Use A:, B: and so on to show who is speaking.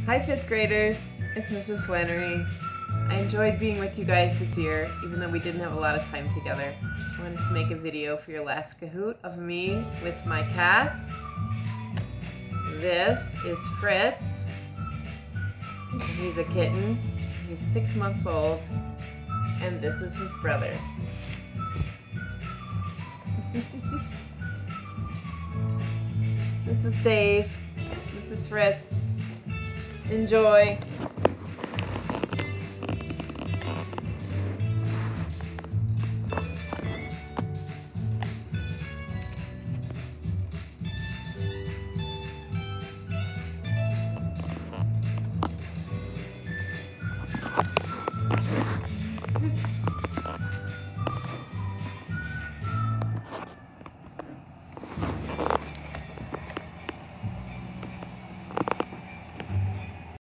A: Hi 5th graders, it's Mrs. Flannery. I enjoyed being with you guys this year, even though we didn't have a lot of time together. I wanted to make a video for your last Kahoot of me with my cats. This is Fritz. He's a kitten. He's 6 months old. And this is his brother. This is Dave. This is Fritz. Enjoy.